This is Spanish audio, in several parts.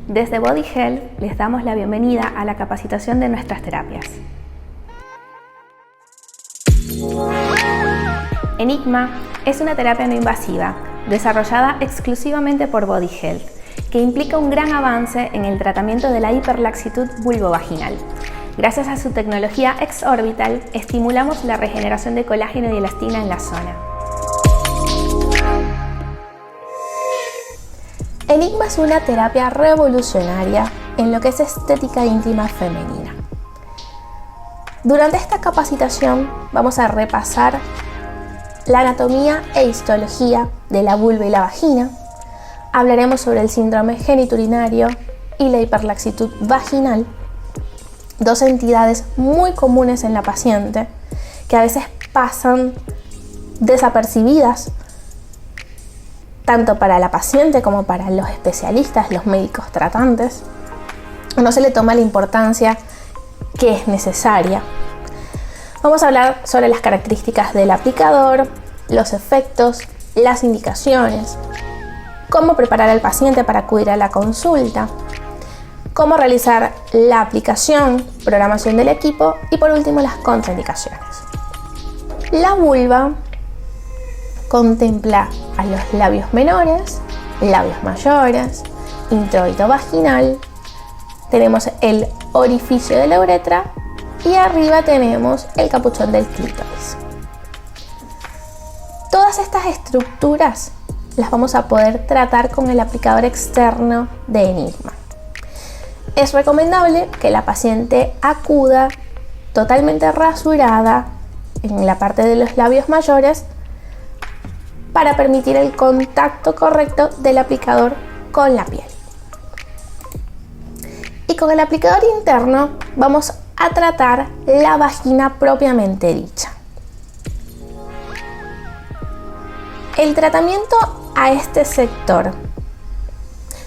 Desde Body Health les damos la bienvenida a la capacitación de nuestras terapias. Enigma es una terapia no invasiva desarrollada exclusivamente por Body Health, que implica un gran avance en el tratamiento de la hiperlaxitud vulvovaginal. Gracias a su tecnología ex-orbital, estimulamos la regeneración de colágeno y elastina en la zona. Enigma es una terapia revolucionaria en lo que es estética íntima femenina. Durante esta capacitación vamos a repasar la anatomía e histología de la vulva y la vagina. Hablaremos sobre el síndrome genitourinario y la hiperlaxitud vaginal, dos entidades muy comunes en la paciente que a veces pasan desapercibidas tanto para la paciente como para los especialistas, los médicos tratantes. No se le toma la importancia que es necesaria. Vamos a hablar sobre las características del aplicador, los efectos, las indicaciones, cómo preparar al paciente para acudir a la consulta, cómo realizar la aplicación, programación del equipo y por último las contraindicaciones. La vulva contempla a los labios menores, labios mayores, introito vaginal, tenemos el orificio de la uretra y arriba tenemos el capuchón del clítoris. Todas estas estructuras las vamos a poder tratar con el aplicador externo de Enigma. Es recomendable que la paciente acuda totalmente rasurada en la parte de los labios mayores para permitir el contacto correcto del aplicador con la piel. Y con el aplicador interno vamos a tratar la vagina propiamente dicha. El tratamiento a este sector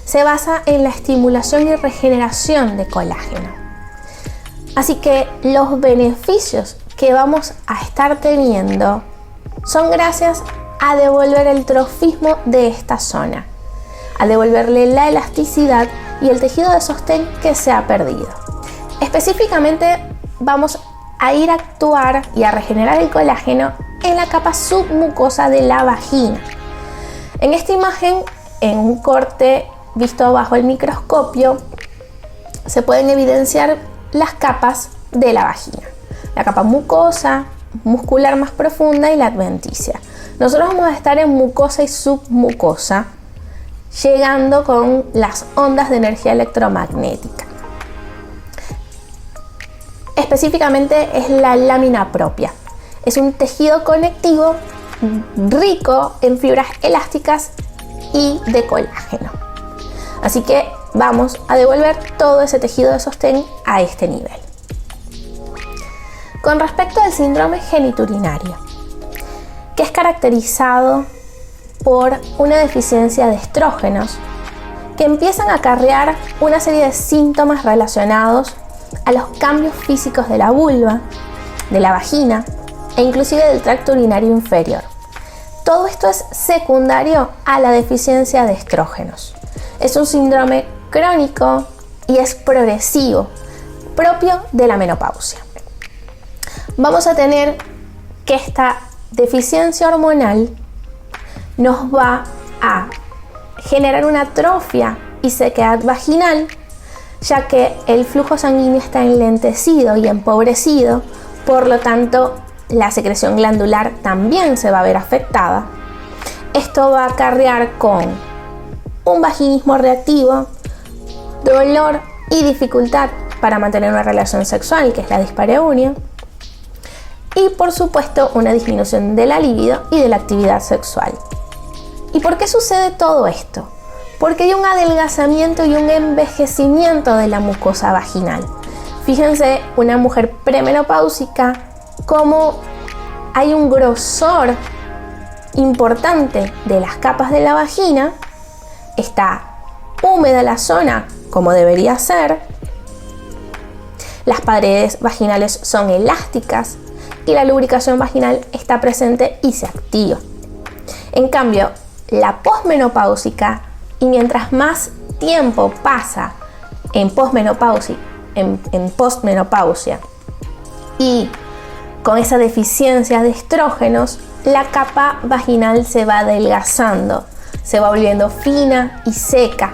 se basa en la estimulación y regeneración de colágeno. Así que los beneficios que vamos a estar teniendo son gracias a devolver el trofismo de esta zona, a devolverle la elasticidad y el tejido de sostén que se ha perdido. Específicamente vamos a ir a actuar y a regenerar el colágeno en la capa submucosa de la vagina. En esta imagen, en un corte visto bajo el microscopio, se pueden evidenciar las capas de la vagina. La capa mucosa, muscular más profunda y la adventicia. Nosotros vamos a estar en mucosa y submucosa, llegando con las ondas de energía electromagnética. Específicamente es la lámina propia. Es un tejido conectivo rico en fibras elásticas y de colágeno. Así que vamos a devolver todo ese tejido de sostén a este nivel. Con respecto al síndrome genitourinario, que es caracterizado por una deficiencia de estrógenos que empiezan a acarrear una serie de síntomas relacionados a los cambios físicos de la vulva, de la vagina e inclusive del tracto urinario inferior. Todo esto es secundario a la deficiencia de estrógenos. Es un síndrome crónico y es progresivo, propio de la menopausia. Vamos a tener que esta deficiencia hormonal nos va a generar una atrofia y sequedad vaginal, ya que el flujo sanguíneo está enlentecido y empobrecido, por lo tanto la secreción glandular también se va a ver afectada. Esto va a acarrear con un vaginismo reactivo, dolor y dificultad para mantener una relación sexual, que es la dispareunia, y por supuesto una disminución de la libido y de la actividad sexual. ¿Y por qué sucede todo esto? Porque hay un adelgazamiento y un envejecimiento de la mucosa vaginal. Fíjense, una mujer premenopáusica, cómo hay un grosor importante de las capas de la vagina, está húmeda la zona como debería ser, las paredes vaginales son elásticas y la lubricación vaginal está presente y se activa. En cambio, la posmenopáusica, y mientras más tiempo pasa en posmenopausia, y con esa deficiencia de estrógenos, la capa vaginal se va adelgazando, se va volviendo fina y seca.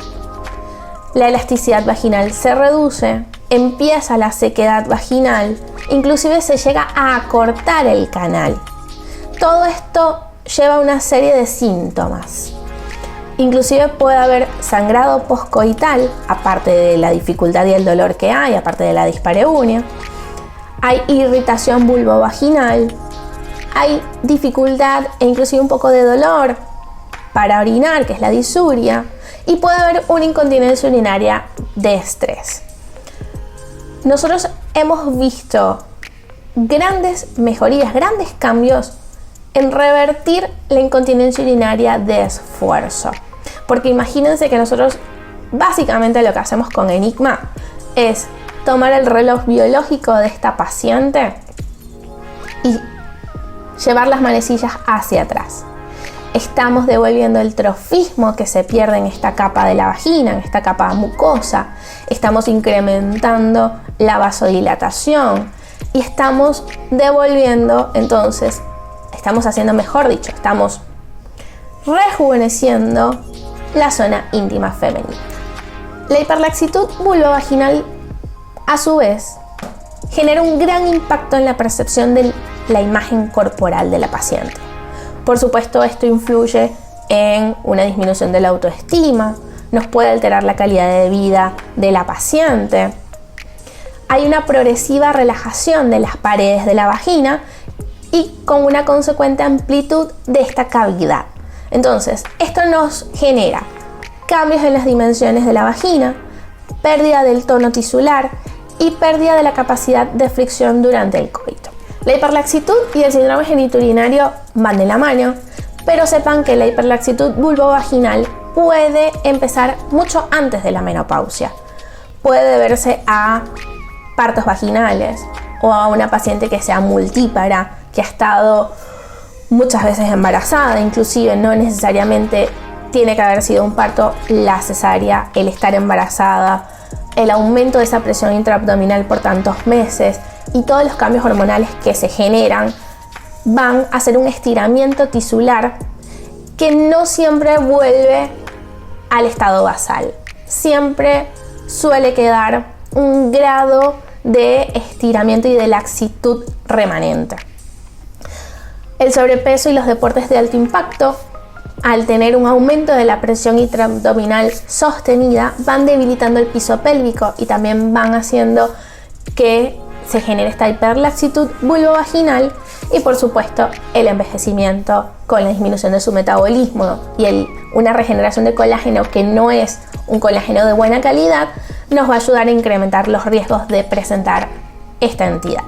La elasticidad vaginal se reduce, empieza la sequedad vaginal, inclusive se llega a acortar el canal. Todo esto lleva a una serie de síntomas. Inclusive puede haber sangrado poscoital, aparte de la dificultad y el dolor que hay, aparte de la dispareunia. Hay irritación vulvovaginal, hay dificultad e inclusive un poco de dolor para orinar, que es la disuria, y puede haber una incontinencia urinaria de estrés. Nosotros hemos visto grandes mejorías, grandes cambios en revertir la incontinencia urinaria de esfuerzo. Porque imagínense que nosotros básicamente lo que hacemos con Enigma es tomar el reloj biológico de esta paciente y llevar las manecillas hacia atrás. Estamos devolviendo el trofismo que se pierde en esta capa de la vagina, en esta capa mucosa. Estamos incrementando la vasodilatación y estamos devolviendo, entonces, estamos haciendo, mejor dicho, estamos rejuveneciendo la zona íntima femenina. La hiperlaxitud vulvovaginal, a su vez, genera un gran impacto en la percepción de la imagen corporal de la paciente. Por supuesto, esto influye en una disminución de la autoestima, nos puede alterar la calidad de vida de la paciente. Hay una progresiva relajación de las paredes de la vagina y con una consecuente amplitud de esta cavidad. Entonces, esto nos genera cambios en las dimensiones de la vagina, pérdida del tono tisular y pérdida de la capacidad de fricción durante el coito. La hiperlaxitud y el síndrome genitourinario van de la mano, pero sepan que la hiperlaxitud vulvovaginal puede empezar mucho antes de la menopausia. Puede deberse a partos vaginales o a una paciente que sea multípara, que ha estado muchas veces embarazada, inclusive no necesariamente tiene que haber sido un parto, la cesárea, el estar embarazada, el aumento de esa presión intraabdominal por tantos meses y todos los cambios hormonales que se generan van a hacer un estiramiento tisular que no siempre vuelve al estado basal. Siempre suele quedar un grado de estiramiento y de laxitud remanente. El sobrepeso y los deportes de alto impacto, al tener un aumento de la presión intraabdominal sostenida, van debilitando el piso pélvico y también van haciendo que se genere esta hiperlaxitud vulvovaginal y, por supuesto, el envejecimiento con la disminución de su metabolismo y una regeneración de colágeno que no es un colágeno de buena calidad, nos va a ayudar a incrementar los riesgos de presentar esta entidad.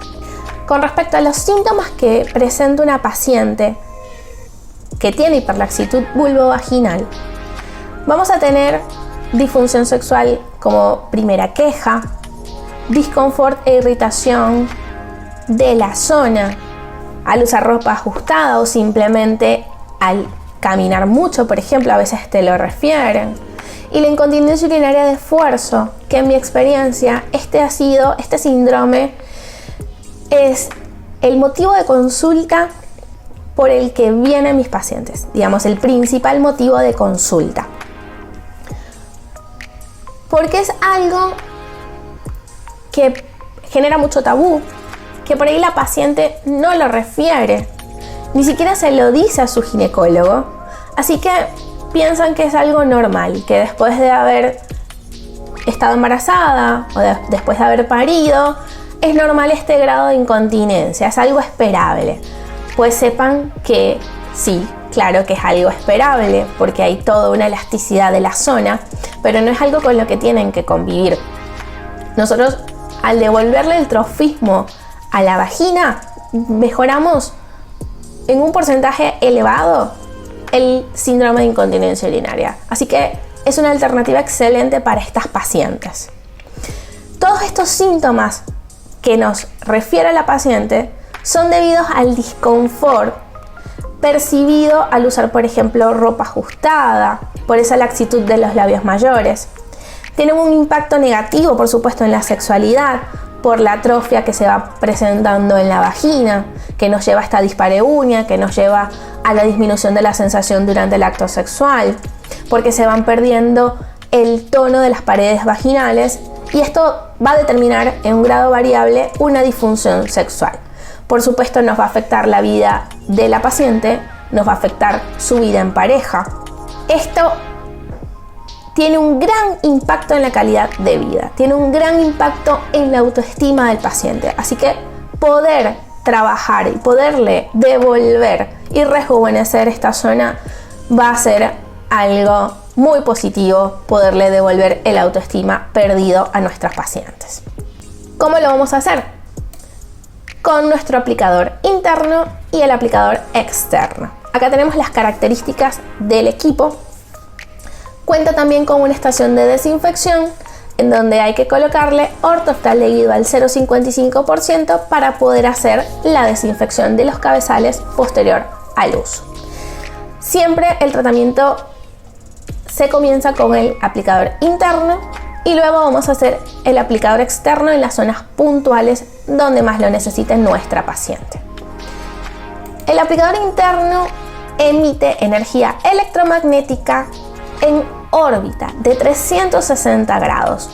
Con respecto a los síntomas que presenta una paciente que tiene hiperlaxitud vulvovaginal, vamos a tener disfunción sexual como primera queja, disconfort e irritación de la zona al usar ropa ajustada o simplemente al caminar mucho, por ejemplo, a veces te lo refieren. Y la incontinencia urinaria de esfuerzo, que en mi experiencia este síndrome es el motivo de consulta por el que vienen mis pacientes, digamos, el principal motivo de consulta. Porque es algo que genera mucho tabú, que por ahí la paciente no lo refiere, ni siquiera se lo dice a su ginecólogo, así que piensan que es algo normal, que después de haber estado embarazada o después de haber parido, es normal este grado de incontinencia, es algo esperable. Pues sepan que sí, claro que es algo esperable, porque hay toda una elasticidad de la zona, pero no es algo con lo que tienen que convivir. Nosotros, al devolverle el trofismo a la vagina, mejoramos en un porcentaje elevado el síndrome de incontinencia urinaria. Así que es una alternativa excelente para estas pacientes. Todos estos síntomas que nos refiere la paciente son debidos al disconfort percibido al usar, por ejemplo, ropa ajustada, por esa laxitud de los labios mayores, Tienen un impacto negativo, por supuesto, en la sexualidad, por la atrofia que se va presentando en la vagina, que nos lleva a esta dispareunia, que nos lleva a la disminución de la sensación durante el acto sexual, porque se van perdiendo el tono de las paredes vaginales y esto va a determinar en un grado variable una disfunción sexual. Por supuesto, nos va a afectar la vida de la paciente, nos va a afectar su vida en pareja. Esto tiene un gran impacto en la calidad de vida, tiene un gran impacto en la autoestima del paciente. Así que poder trabajar y poderle devolver y rejuvenecer esta zona va a ser algo muy positivo, poderle devolver el autoestima perdido a nuestras pacientes. ¿Cómo lo vamos a hacer? Con nuestro aplicador interno y el aplicador externo. Acá tenemos las características del equipo. Cuenta también con una estación de desinfección en donde hay que colocarle ortoftaldehído al 0,55% para poder hacer la desinfección de los cabezales posterior al uso. Siempre el tratamiento se comienza con el aplicador interno y luego vamos a hacer el aplicador externo en las zonas puntuales donde más lo necesite nuestra paciente. El aplicador interno emite energía electromagnética en órbita de 360 grados.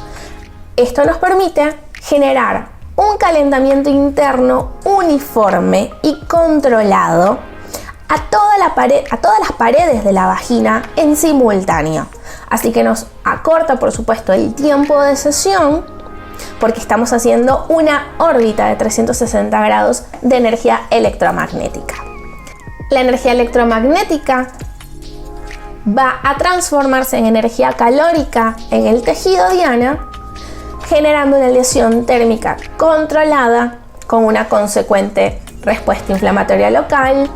Esto nos permite generar un calentamiento interno uniforme y controlado a todas las paredes de la vagina en simultáneo. Así que nos acorta, por supuesto, el tiempo de sesión porque estamos haciendo una órbita de 360 grados de energía electromagnética. La energía electromagnética va a transformarse en energía calórica en el tejido diana, generando una lesión térmica controlada con una consecuente respuesta inflamatoria local,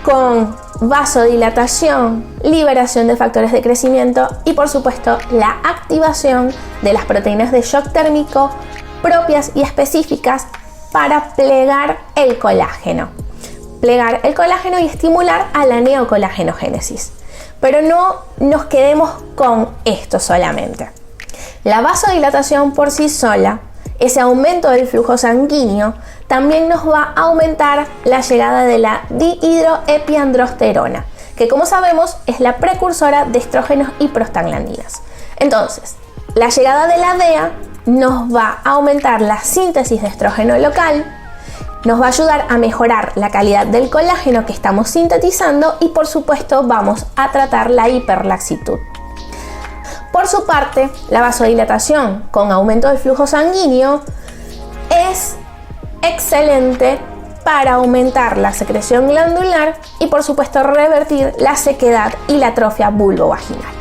con vasodilatación, liberación de factores de crecimiento y por supuesto la activación de las proteínas de shock térmico propias y específicas para plegar el colágeno. Plegar el colágeno y estimular a la neocolágenogénesis. Pero no nos quedemos con esto solamente. La vasodilatación por sí sola, ese aumento del flujo sanguíneo, también nos va a aumentar la llegada de la dihidroepiandrosterona, que como sabemos es la precursora de estrógenos y prostaglandinas. Entonces, la llegada de la DEA nos va a aumentar la síntesis de estrógeno local, nos va a ayudar a mejorar la calidad del colágeno que estamos sintetizando y por supuesto vamos a tratar la hiperlaxitud. Por su parte, la vasodilatación con aumento del flujo sanguíneo es excelente para aumentar la secreción glandular y por supuesto revertir la sequedad y la atrofia vulvovaginal.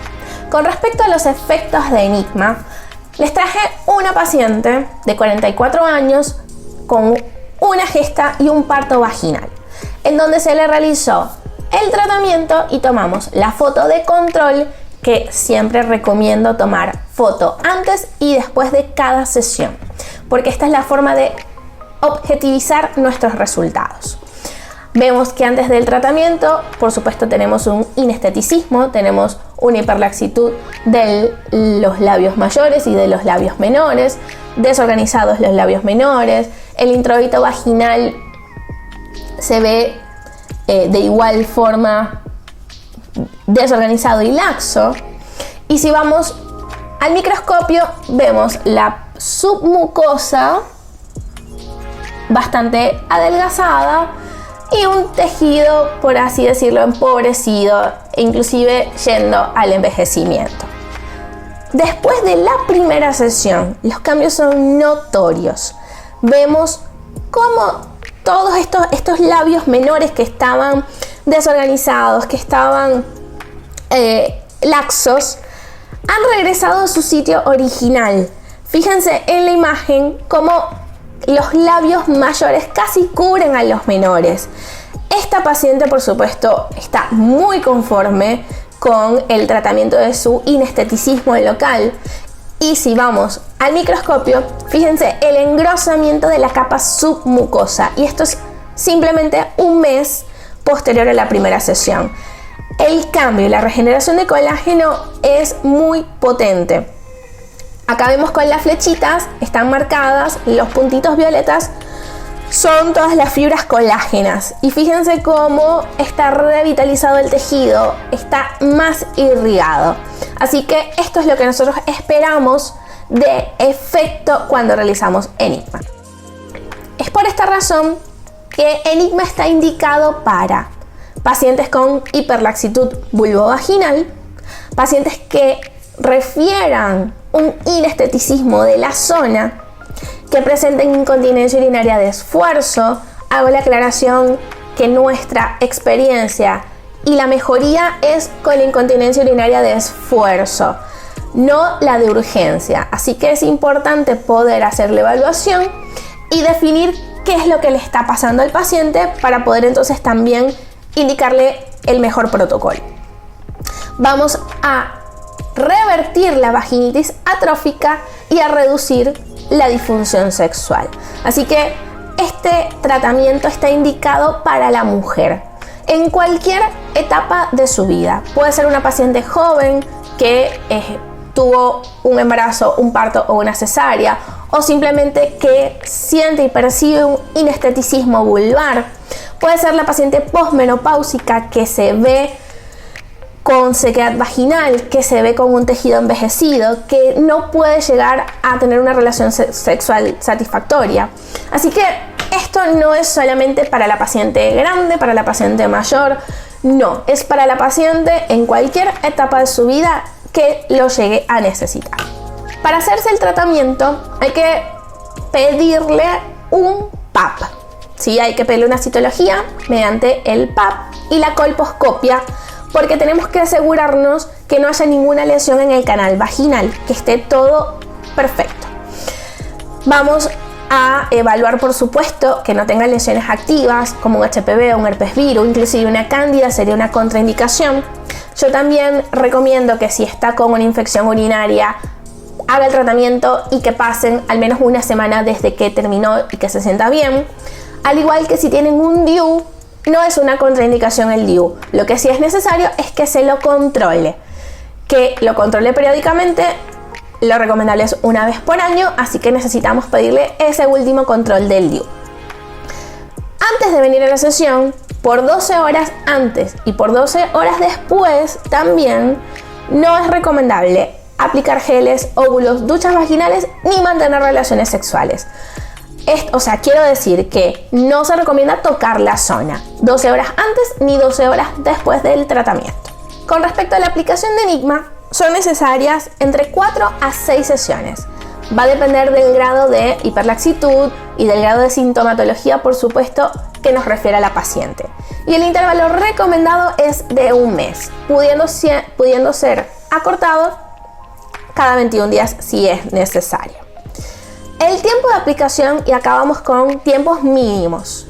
Con respecto a los efectos de Enigma, les traje una paciente de 44 años con una gesta y un parto vaginal, en donde se le realizó el tratamiento y tomamos la foto de control, que siempre recomiendo tomar foto antes y después de cada sesión, porque esta es la forma de objetivizar nuestros resultados. Vemos que antes del tratamiento, por supuesto, tenemos un inesteticismo, tenemos una hiperlaxitud de los labios mayores y de los labios menores, desorganizados los labios menores, el introito vaginal se ve de igual forma desorganizado y laxo. Y si vamos al microscopio, vemos la submucosa bastante adelgazada y un tejido, por así decirlo, empobrecido e inclusive yendo al envejecimiento. Después de la primera sesión, los cambios son notorios. Vemos cómo todos estos labios menores que estaban desorganizados, que estaban laxos, han regresado a su sitio original. Fíjense en la imagen cómo los labios mayores casi cubren a los menores. Esta paciente, por supuesto, está muy conforme con el tratamiento de su inesteticismo local. Y si vamos al microscopio, fíjense el engrosamiento de la capa submucosa. Y esto es simplemente un mes posterior a la primera sesión. El cambio y la regeneración de colágeno es muy potente. Acá vemos con las flechitas, están marcadas, los puntitos violetas son todas las fibras colágenas. Y fíjense cómo está revitalizado el tejido, está más irrigado. Así que esto es lo que nosotros esperamos de efecto cuando realizamos Enigma. Es por esta razón que Enigma está indicado para pacientes con hiperlaxitud vulvovaginal, pacientes que refieran un inesteticismo de la zona, que presenten incontinencia urinaria de esfuerzo. Hago la aclaración que nuestra experiencia y la mejoría es con la incontinencia urinaria de esfuerzo, no la de urgencia. Así que es importante poder hacer la evaluación y definir qué es lo que le está pasando al paciente para poder entonces también indicarle el mejor protocolo. Vamos a revertir la vaginitis atrófica y a reducir la disfunción sexual. Así que este tratamiento está indicado para la mujer en cualquier etapa de su vida. Puede ser una paciente joven que tuvo un embarazo, un parto o una cesárea, o simplemente que siente y percibe un inesteticismo vulvar. Puede ser la paciente posmenopáusica que se ve con sequedad vaginal, que se ve con un tejido envejecido, que no puede llegar a tener una relación sexual satisfactoria. Así que esto no es solamente para la paciente grande, para la paciente mayor, no, es para la paciente en cualquier etapa de su vida que lo llegue a necesitar. Para hacerse el tratamiento hay que pedirle un PAP. Sí, hay que pedirle una citología mediante el PAP y la colposcopia, porque tenemos que asegurarnos que no haya ninguna lesión en el canal vaginal, que esté todo perfecto. Vamos a evaluar, por supuesto, que no tenga lesiones activas como un HPV o un herpes virus, inclusive una cándida sería una contraindicación. Yo también recomiendo que si está con una infección urinaria, haga el tratamiento y que pasen al menos una semana desde que terminó y que se sienta bien. Al igual que si tienen un DIU, no es una contraindicación el DIU. Lo que sí es necesario es que se lo controle. Que lo controle periódicamente. Lo recomendable es una vez por año, así que necesitamos pedirle ese último control del DIU. Antes de venir a la sesión, por 12 horas antes y por 12 horas después también, no es recomendable aplicar geles, óvulos, duchas vaginales ni mantener relaciones sexuales. Quiero decir que no se recomienda tocar la zona 12 horas antes ni 12 horas después del tratamiento. Con respecto a la aplicación de Enigma, son necesarias entre 4 a 6 sesiones. Va a depender del grado de hiperlaxitud y del grado de sintomatología, por supuesto, que nos refiere a la paciente. Y el intervalo recomendado es de un mes, pudiendo ser acortado cada 21 días si es necesario. El tiempo de aplicación, y acabamos con tiempos mínimos.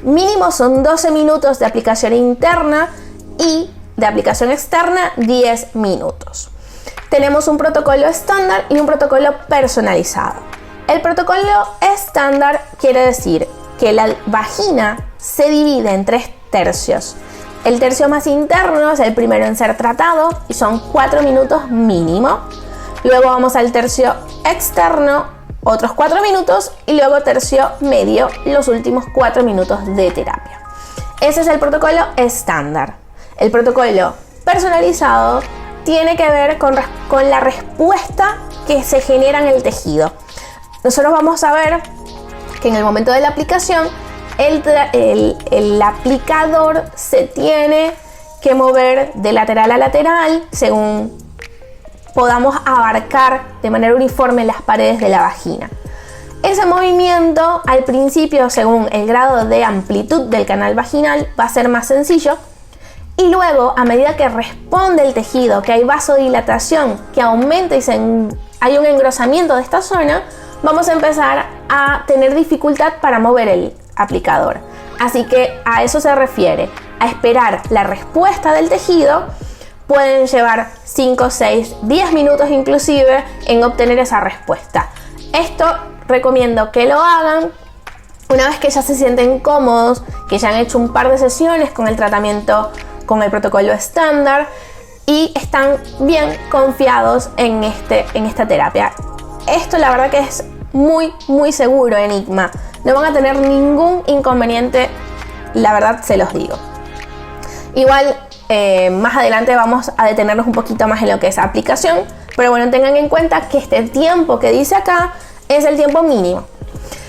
Mínimos son 12 minutos de aplicación interna y de aplicación externa 10 minutos. Tenemos un protocolo estándar y un protocolo personalizado. El protocolo estándar quiere decir que la vagina se divide en 3 tercios. El tercio más interno es el primero en ser tratado y son 4 minutos mínimo. Luego vamos al tercio externo, otros 4 minutos, y luego tercio medio, los últimos 4 minutos de terapia. Ese es el protocolo estándar. El protocolo personalizado tiene que ver con la respuesta que se genera en el tejido. Nosotros vamos a ver que en el momento de la aplicación el aplicador se tiene que mover de lateral a lateral según podamos abarcar de manera uniforme las paredes de la vagina. Ese movimiento al principio, según el grado de amplitud del canal vaginal, va a ser más sencillo, y luego a medida que responde el tejido, que hay vasodilatación, que aumenta y hay un engrosamiento de esta zona, vamos a empezar a tener dificultad para mover el aplicador. Así que a eso se refiere, a esperar la respuesta del tejido. Pueden llevar 5, 6, 10 minutos inclusive en obtener esa respuesta. Esto recomiendo que lo hagan una vez que ya se sienten cómodos, que ya han hecho un par de sesiones con el tratamiento, con el protocolo estándar y están bien confiados en esta terapia. esto la verdad que es muy seguro Enigma. No van a tener ningún inconveniente, la verdad se los digo. Igual más adelante vamos a detenernos un poquito más en lo que es aplicación, pero bueno, tengan en cuenta que este tiempo que dice acá es el tiempo mínimo.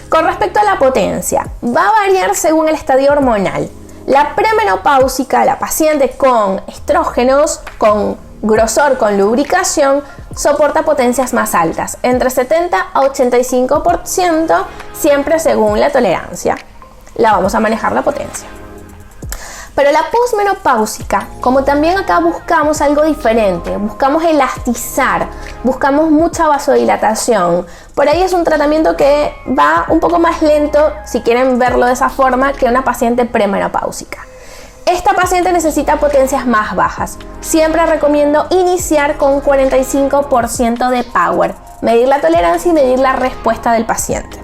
Con respecto a la potencia, va a variar según el estadio hormonal. La premenopáusica, la paciente con estrógenos, con grosor, con lubricación, soporta potencias más altas, entre 70 a 85%, siempre según la tolerancia. La vamos a manejar la potencia. Pero la posmenopáusica, como también acá buscamos algo diferente, buscamos elastizar, buscamos mucha vasodilatación. Por ahí es un tratamiento que va un poco más lento, si quieren verlo de esa forma, que una paciente premenopáusica. Esta paciente necesita potencias más bajas. Siempre recomiendo iniciar con 45% de power, medir la tolerancia y medir la respuesta del paciente.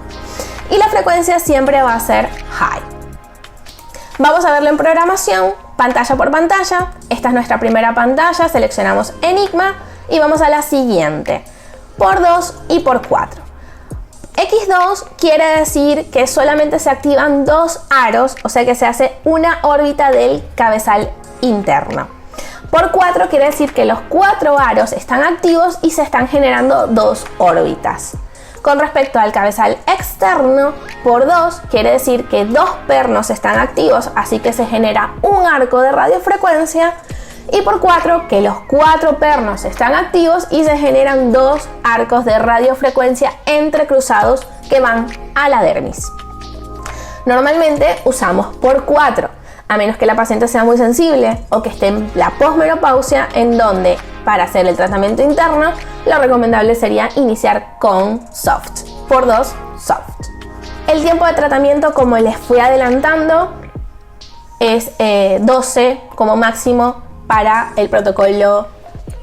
Y la frecuencia siempre va a ser high. Vamos a verlo en programación, pantalla por pantalla. Esta es nuestra primera pantalla, seleccionamos Enigma y vamos a la siguiente, por 2 y por 4. X2 quiere decir que solamente se activan 2 aros, o sea que se hace una órbita del cabezal interno. Por 4 quiere decir que los 4 aros están activos y se están generando 2 órbitas. Con respecto al cabezal externo, por 2 quiere decir que 2 pernos están activos, así que se genera un arco de radiofrecuencia. Y por 4 que los 4 pernos están activos y se generan 2 arcos de radiofrecuencia entrecruzados que van a la dermis. Normalmente usamos por 4, a menos que la paciente sea muy sensible o que esté en la posmenopausia, en donde para hacer el tratamiento interno lo recomendable sería iniciar con soft, por 2 soft. El tiempo de tratamiento, como les fui adelantando, es 12 como máximo para el protocolo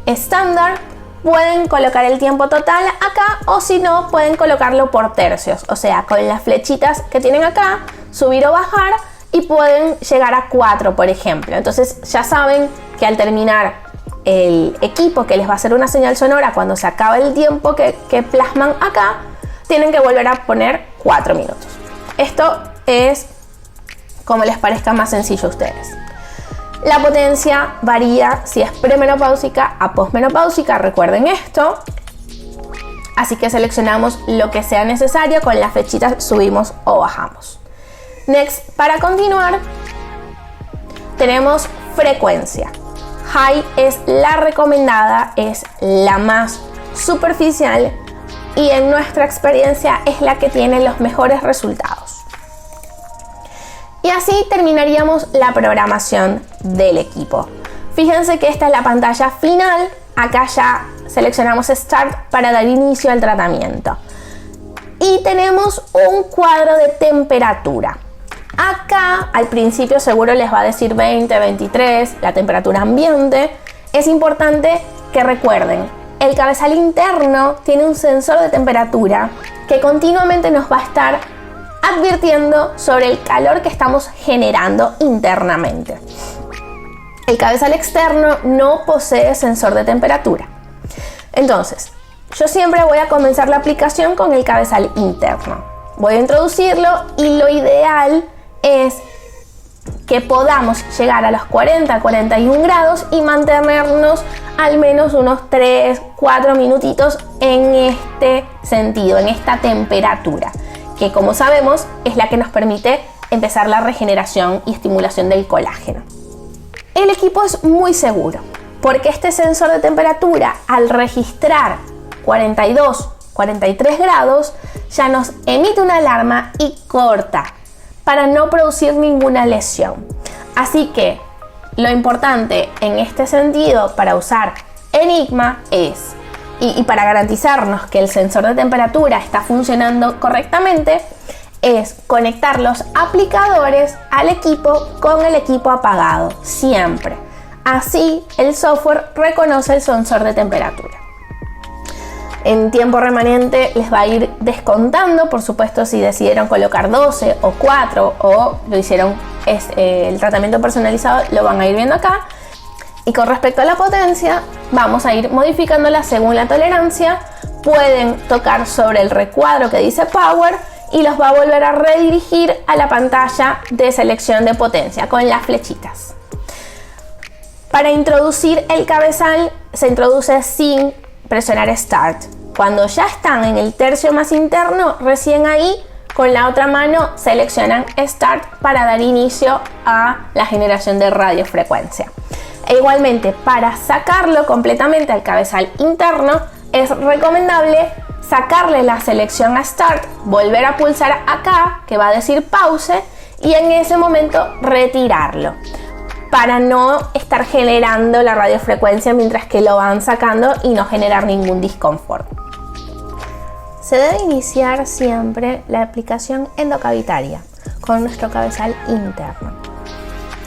estándar. Pueden colocar el tiempo total acá, o si no pueden colocarlo por tercios, o sea, con las flechitas que tienen acá, subir o bajar, y pueden llegar a 4, por ejemplo. Entonces ya saben que al terminar el equipo que les va a hacer una señal sonora cuando se acaba el tiempo que plasman acá, tienen que volver a poner 4 minutos. Esto es como les parezca más sencillo a ustedes. La potencia varía si es premenopáusica a posmenopáusica, recuerden esto. Así que seleccionamos lo que sea necesario, con las flechitas subimos o bajamos. Next, para continuar, tenemos frecuencia. High es la recomendada, es la más superficial y en nuestra experiencia es la que tiene los mejores resultados. Y así terminaríamos la programación del equipo. Fíjense que esta es la pantalla final. Acá ya seleccionamos Start para dar inicio al tratamiento. Y tenemos un cuadro de temperatura. Acá al principio seguro les va a decir 20, 23, la temperatura ambiente. Es importante que recuerden, el cabezal interno tiene un sensor de temperatura que continuamente nos va a estar advirtiendo sobre el calor que estamos generando internamente. El cabezal externo no posee sensor de temperatura. Entonces, yo siempre voy a comenzar la aplicación con el cabezal interno. Voy a introducirlo y lo ideal es que podamos llegar a los 40-41 grados y mantenernos al menos unos 3-4 minutitos en este sentido, en esta temperatura, que como sabemos es la que nos permite empezar la regeneración y estimulación del colágeno. El equipo es muy seguro porque este sensor de temperatura, al registrar 42-43 grados, ya nos emite una alarma y corta para no producir ninguna lesión. Así que lo importante en este sentido para usar Enigma es, y para garantizarnos que el sensor de temperatura está funcionando correctamente, es conectar los aplicadores al equipo con el equipo apagado, siempre. Así el software reconoce el sensor de temperatura. En tiempo remanente les va a ir descontando, por supuesto, si decidieron colocar 12 o 4 o lo hicieron el tratamiento personalizado, lo van a ir viendo acá. Y con respecto a la potencia, vamos a ir modificándola según la tolerancia pueden tocar sobre el recuadro que dice Power y los va a volver a redirigir a la pantalla de selección de potencia con las flechitas. Para introducir el cabezal se introduce sin presionar Start. Cuando ya están en el tercio más interno, recién ahí con la otra mano seleccionan Start para dar inicio a la generación de radiofrecuencia. E igualmente, para sacarlo completamente al cabezal interno, es recomendable sacarle la selección a Start, volver a pulsar acá, que va a decir pause, y en ese momento retirarlo, para no estar generando la radiofrecuencia mientras que lo van sacando y no generar ningún disconfort. Se debe iniciar siempre la aplicación endocavitaria con nuestro cabezal interno.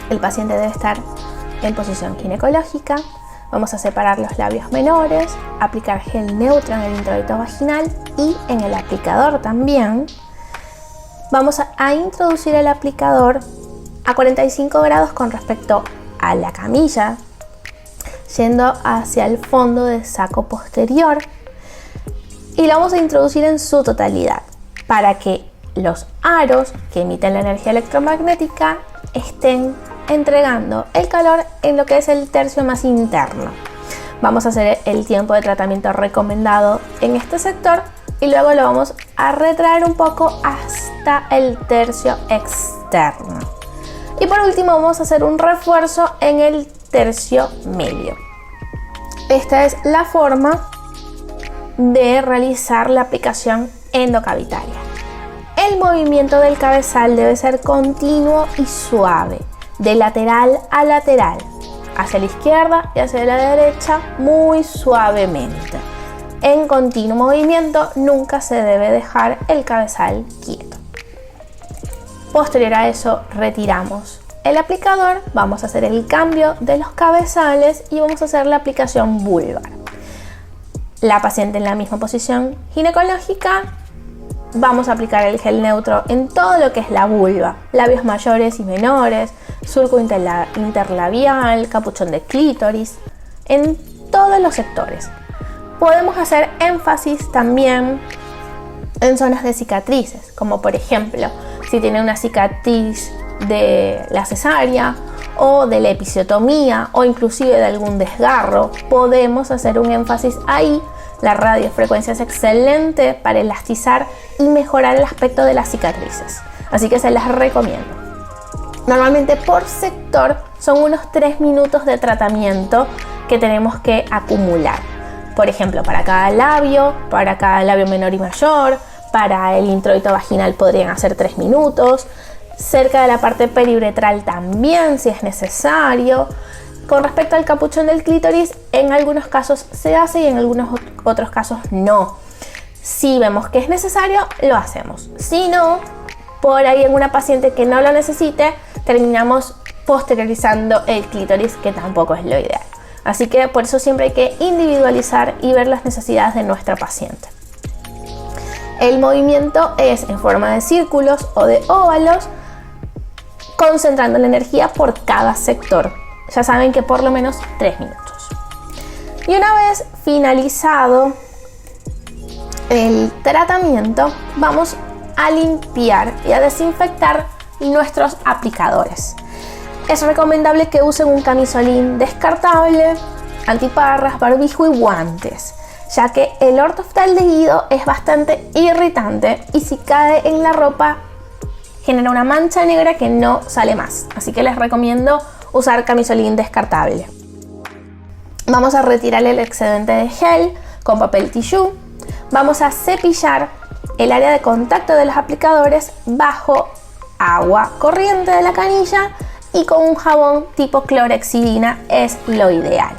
El paciente debe estar en posición ginecológica. Vamos a separar los labios menores, aplicar gel neutro en el introito vaginal y en el aplicador también. Vamos a introducir el aplicador a 45 grados con respecto a la camilla, yendo hacia el fondo del saco posterior, y lo vamos a introducir en su totalidad para que los aros que emiten la energía electromagnética estén entregando el calor en lo que es el tercio más interno. Vamos a hacer el tiempo de tratamiento recomendado en este sector y luego lo vamos a retraer un poco hasta el tercio externo. Y por último vamos a hacer un refuerzo en el tercio medio. Esta es la forma de realizar la aplicación endocavitaria. El movimiento del cabezal debe ser continuo y suave, de lateral a lateral, hacia la izquierda y hacia la derecha muy suavemente. En continuo movimiento nunca se debe dejar el cabezal quieto. Posterior a eso retiramos el aplicador, vamos a hacer el cambio de los cabezales y vamos a hacer la aplicación vulvar. La paciente en la misma posición ginecológica, vamos a aplicar el gel neutro en todo lo que es la vulva, labios mayores y menores, surco interlabial, capuchón de clítoris, en todos los sectores. Podemos hacer énfasis también en zonas de cicatrices, como por ejemplo, si tiene una cicatriz de la cesárea o de la episiotomía o inclusive de algún desgarro, podemos hacer un énfasis ahí. La radiofrecuencia es excelente para elastizar y mejorar el aspecto de las cicatrices, así que se las recomiendo. Normalmente por sector son unos 3 minutos de tratamiento que tenemos que acumular. Por ejemplo, para cada labio menor y mayor, para el introito vaginal podrían hacer 3 minutos, cerca de la parte periuretral también si es necesario. Con respecto al capuchón del clítoris, en algunos casos se hace y en algunos otros casos no. Si vemos que es necesario, lo hacemos. Si no, por ahí en una paciente que no lo necesite, terminamos posteriorizando el clítoris, que tampoco es lo ideal. Así que por eso siempre hay que individualizar y ver las necesidades de nuestra paciente. El movimiento es en forma de círculos o de óvalos, concentrando la energía por cada sector. Ya saben que por lo menos 3 minutos. Y una vez finalizado el tratamiento, vamos a limpiar y a desinfectar nuestros aplicadores. Es recomendable que usen un camisolín descartable, antiparras, barbijo y guantes, ya que el ortoftaldehído es bastante irritante y si cae en la ropa genera una mancha negra que no sale más. Así que les recomiendo usar camisolín descartable. Vamos a retirar el excedente de gel con papel tissue. Vamos a cepillar el área de contacto de los aplicadores bajo agua corriente de la canilla y con un jabón tipo clorexidina es lo ideal.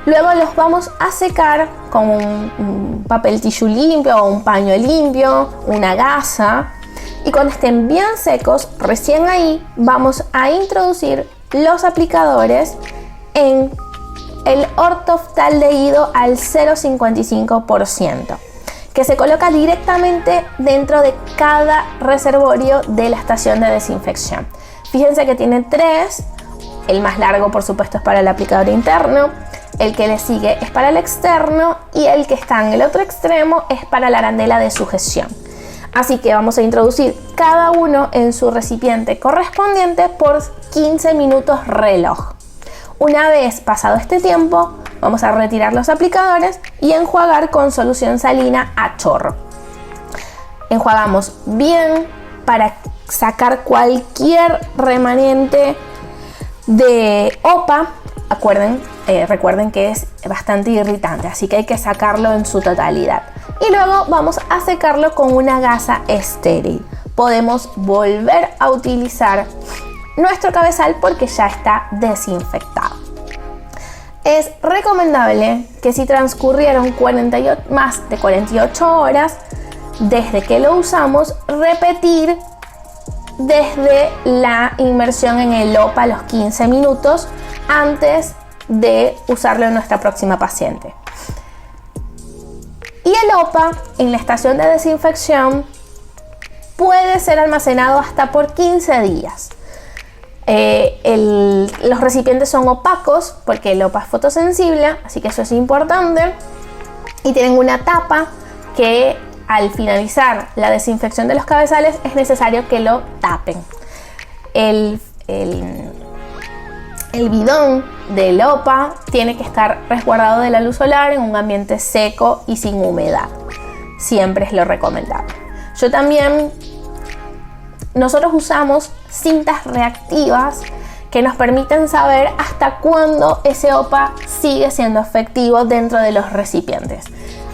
Luego los vamos a secar con un papel tissue limpio o un paño limpio, una gasa, y cuando estén bien secos, recién ahí vamos a introducir los aplicadores en el ortoftaldehído al 0,55%, que se coloca directamente dentro de cada reservorio de la estación de desinfección. Fíjense que tiene 3, el más largo por supuesto es para el aplicador interno, el que le sigue es para el externo y el que está en el otro extremo es para la arandela de sujeción. Así que vamos a introducir cada uno en su recipiente correspondiente por 15 minutos reloj. Una vez pasado este tiempo, vamos a retirar los aplicadores y enjuagar con solución salina a chorro. Enjuagamos bien para sacar cualquier remanente de OPA. Recuerden que es bastante irritante, así que hay que sacarlo en su totalidad. Y luego vamos a secarlo con una gasa estéril. Podemos volver a utilizar nuestro cabezal porque ya está desinfectado. Es recomendable que si transcurrieron más de 48 horas desde que lo usamos, repetir desde la inmersión en el OPA los 15 minutos antes de usarlo en nuestra próxima paciente. Y el OPA en la estación de desinfección puede ser almacenado hasta por 15 días. Los recipientes son opacos porque el OPA es fotosensible, así que eso es importante. Y tienen una tapa que al finalizar la desinfección de los cabezales es necesario que lo tapen. El bidón del OPA tiene que estar resguardado de la luz solar en un ambiente seco y sin humedad. Siempre es lo recomendable. Nosotros usamos cintas reactivas que nos permiten saber hasta cuándo ese OPA sigue siendo efectivo dentro de los recipientes.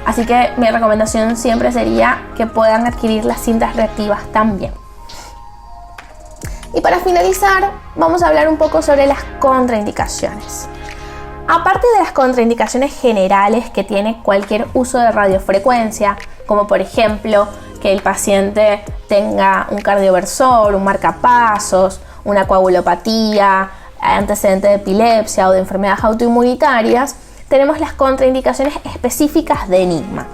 Así que mi recomendación siempre sería que puedan adquirir las cintas reactivas también. Y para finalizar, vamos a hablar un poco sobre las contraindicaciones. Aparte de las contraindicaciones generales que tiene cualquier uso de radiofrecuencia, como por ejemplo que el paciente tenga un cardioversor, un marcapasos, una coagulopatía, antecedente de epilepsia o de enfermedades autoinmunitarias, tenemos las contraindicaciones específicas de Enigma: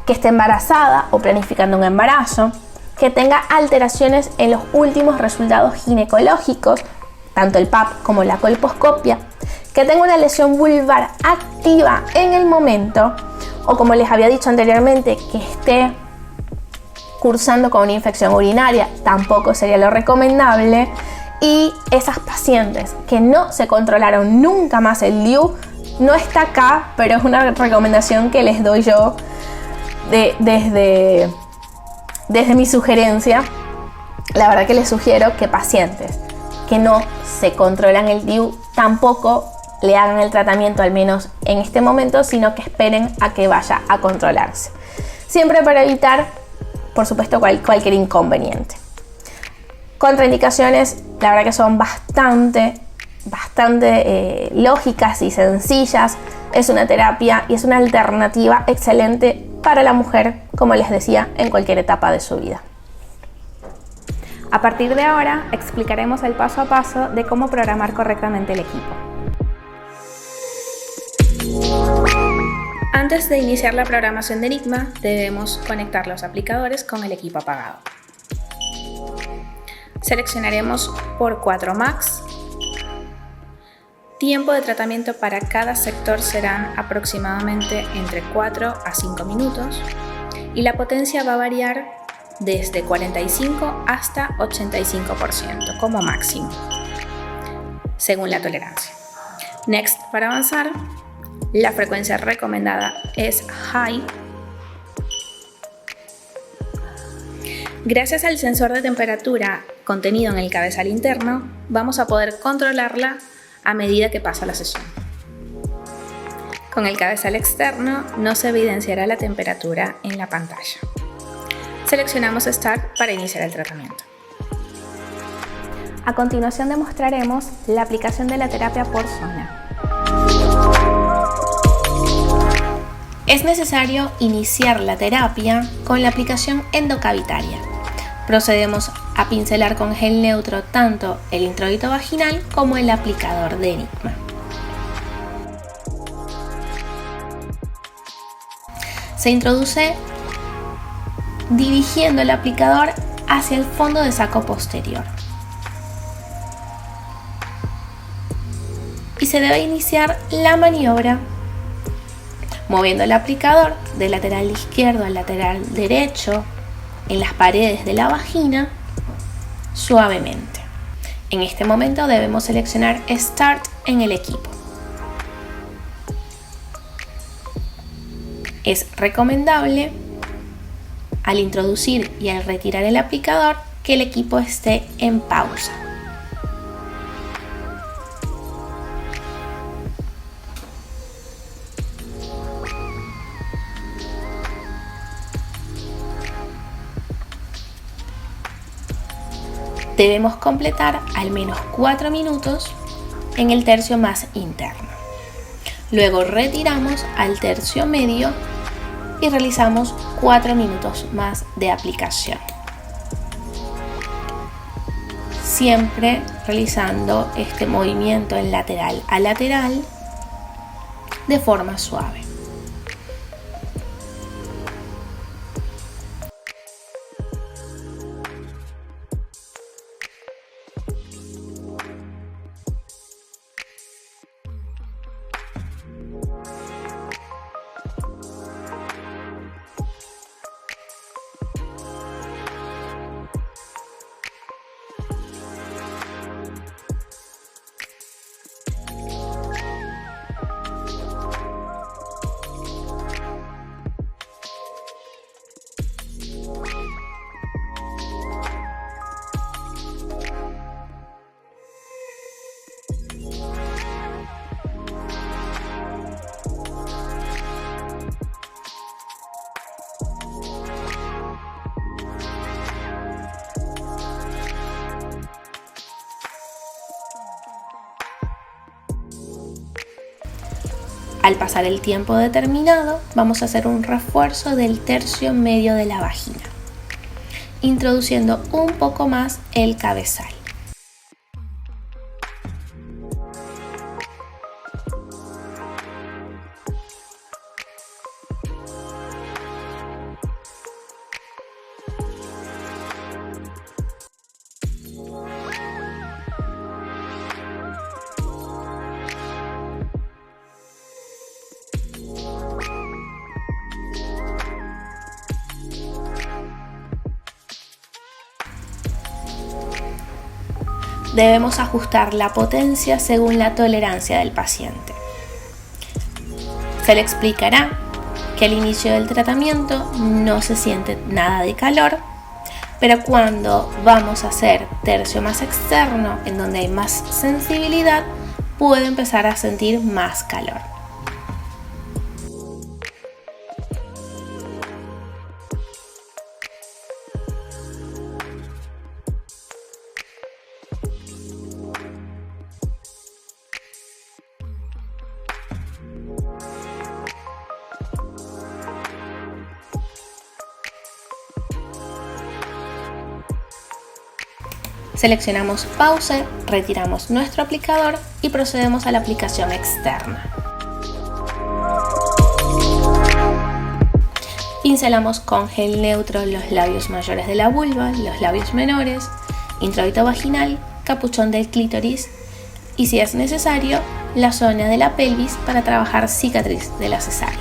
que esté embarazada o planificando un embarazo, que tenga alteraciones en los últimos resultados ginecológicos, tanto el PAP como la colposcopia, que tenga una lesión vulvar activa en el momento, o como les había dicho anteriormente, que esté cursando con una infección urinaria, tampoco sería lo recomendable. Y esas pacientes que no se controlaron nunca más el DIU, no está acá, pero es una recomendación que les doy yo desde mi sugerencia. La verdad que les sugiero que pacientes que no se controlan el DIU tampoco le hagan el tratamiento, al menos en este momento, sino que esperen a que vaya a controlarse. Siempre para evitar, por supuesto, cualquier inconveniente. Contraindicaciones, la verdad que son bastante lógicas y sencillas. Es una terapia y es una alternativa excelente para la mujer, como les decía, en cualquier etapa de su vida. A partir de ahora, explicaremos el paso a paso de cómo programar correctamente el equipo. Antes de iniciar la programación de Enigma, debemos conectar los aplicadores con el equipo apagado. Seleccionaremos por 4 max. Tiempo de tratamiento para cada sector serán aproximadamente entre 4 a 5 minutos y la potencia va a variar desde 45 hasta 85% como máximo, según la tolerancia. Next para avanzar. La frecuencia recomendada es high. Gracias al sensor de temperatura contenido en el cabezal interno, vamos a poder controlarla a medida que pasa la sesión. Con el cabezal externo no se evidenciará la temperatura en la pantalla. Seleccionamos Start para iniciar el tratamiento. A continuación demostraremos la aplicación de la terapia por zona. Es necesario iniciar la terapia con la aplicación endocavitaria. Procedemos a pincelar con gel neutro tanto el introito vaginal como el aplicador de Enigma. Se introduce dirigiendo el aplicador hacia el fondo de saco posterior. Y se debe iniciar la maniobra moviendo el aplicador del lateral izquierdo al lateral derecho en las paredes de la vagina suavemente. En este momento debemos seleccionar Start en el equipo. Es recomendable, al introducir y al retirar el aplicador, que el equipo esté en pausa. Debemos completar al menos 4 minutos en el tercio más interno. Luego retiramos al tercio medio y realizamos 4 minutos más de aplicación. Siempre realizando este movimiento en lateral a lateral de forma suave. Al pasar el tiempo determinado, vamos a hacer un refuerzo del tercio medio de la vagina, introduciendo un poco más el cabezal. Debemos ajustar la potencia según la tolerancia del paciente. Se le explicará que al inicio del tratamiento no se siente nada de calor, pero cuando vamos a hacer tercio más externo, en donde hay más sensibilidad, puede empezar a sentir más calor. Seleccionamos Pause, retiramos nuestro aplicador y procedemos a la aplicación externa. Pincelamos con gel neutro los labios mayores de la vulva, los labios menores, introito vaginal, capuchón del clítoris y, si es necesario, la zona de la pelvis para trabajar cicatriz de la cesárea.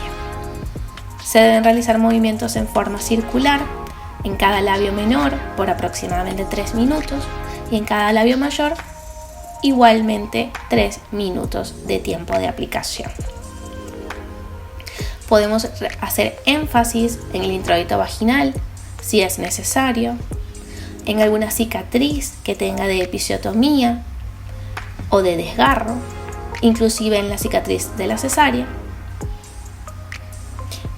Se deben realizar movimientos en forma circular en cada labio menor por aproximadamente 3 minutos y en cada labio mayor igualmente 3 minutos de tiempo de aplicación. Podemos hacer énfasis en el introito vaginal si es necesario, en alguna cicatriz que tenga de episiotomía o de desgarro, inclusive en la cicatriz de la cesárea.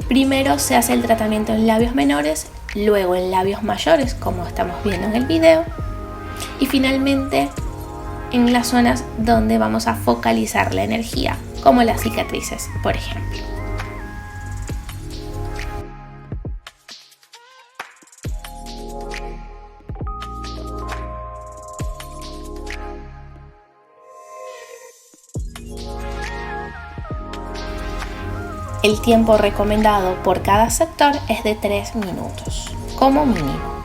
Primero se hace el tratamiento en labios menores, luego en labios mayores, como estamos viendo en el video, y finalmente en las zonas donde vamos a focalizar la energía, como las cicatrices, por ejemplo. El tiempo recomendado por cada sector es de 3 minutos, como mínimo.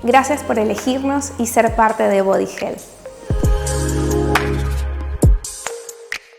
Gracias por elegirnos y ser parte de Body Health.